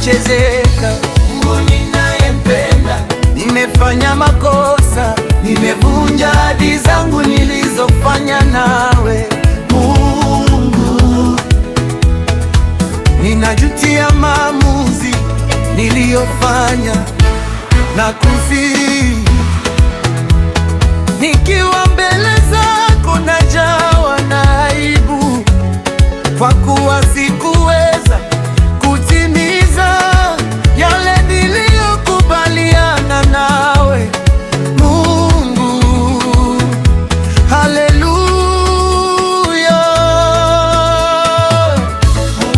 kuchezeka. Mungu ninayempenda, nimefanya makosa, nimevunja ahadi zangu nilizofanya nawe. Mungu, ninajutia maamuzi niliyofanya na kusihi, nikiwa mbele zako najawa na aibu, kwa kuwa sikuweza kutimiza yale niliyokubaliana nawe. Mungu, haleluya.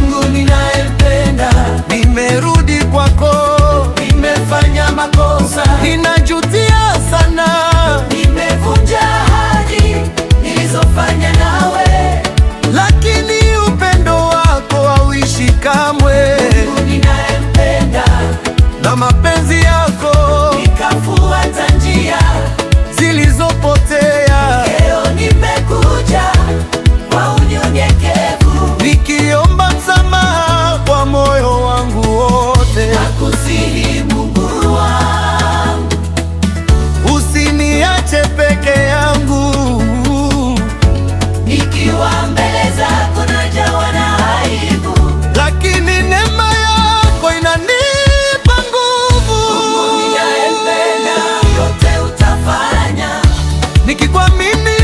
Mungu ninayempenda, nimerudi kwako, nimefanya makosa, ninajutia sana, nimevunja ahadi nilizofanya nawe, lakini upendo wako hauishi kamwe. Mungu ninayempenda, na mapenzi yako nikafuata njia zilizopotea. Leo nimekuja kwa unyenyekevu, nikiomba msamaha kwa moyo wangu wote. Nakusihi Mungu wangu, usiniache peke yangu, nikiwa mbele zako najawa na aibu, lakini neema yako inanipa nguvu. Mungu ninayempenda, yote utafanya, nikikwamini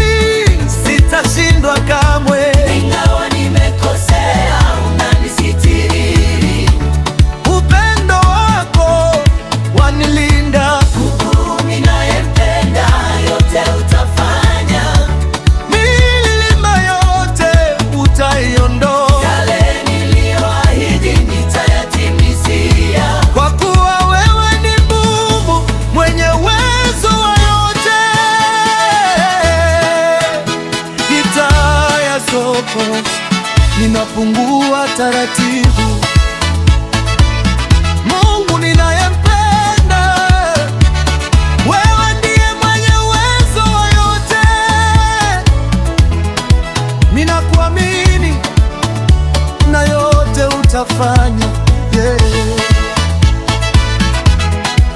sitashindwa kamwe. Ingawa nimekosea, unanisitiri, upendo wako wanilinda. Mungu ninayempenda, yote utafanya, milima yote utaiondoa, yale niliyoahidi nitayatimizia, kwa kuwa wewe ni Mungu mwenye uwezo wa yote. Gitaa ya soko ninapungua taratibu. Mungu ninayempenda, wewe ndiye mwenye uwezo wa yote. Ninakuamini na yote utafanya, yeah.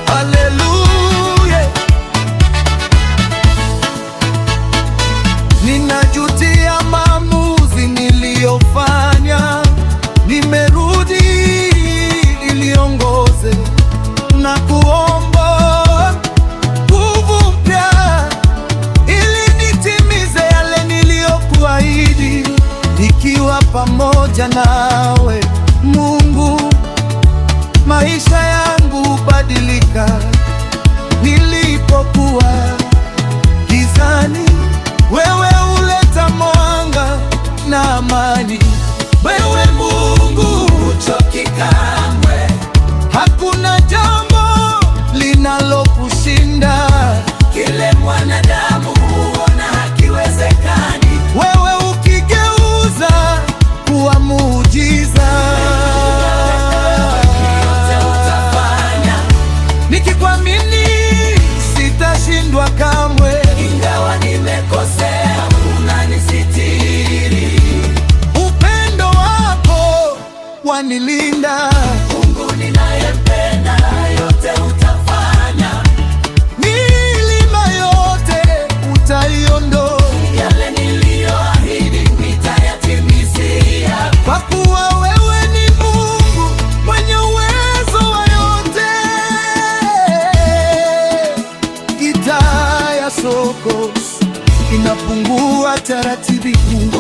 Haleluya. Ninajutia maamuzi niliyofanya, nimerudi niliongoze na kuomba nguvu mpya, ili nitimize yale niliyokuahidi, nikiwa pamoja nawe. Mungu, maisha yangu badilika, nilipokuwa gizani wewe huleta mwanga na amani. Wewe Mungu huchoki kamwe, hakuna jambo linalokushinda. Kile mwanadamu huona hakiwezekani, wewe ukigeuza kuwa muujiza. Yote utafanya, nikikwamini sitashindwa kamwe. Ingawa nimekosea, unanisitiri, upendo wako wanilinda. Mungu ninayempenda, yote utafanya, milima yote utaiondoa, yale niliyoahidi nitayatimizia, kwa kuwa wewe ni Mungu mwenye uwezo wa yote. Gitaa ya soko inapungua taratibu.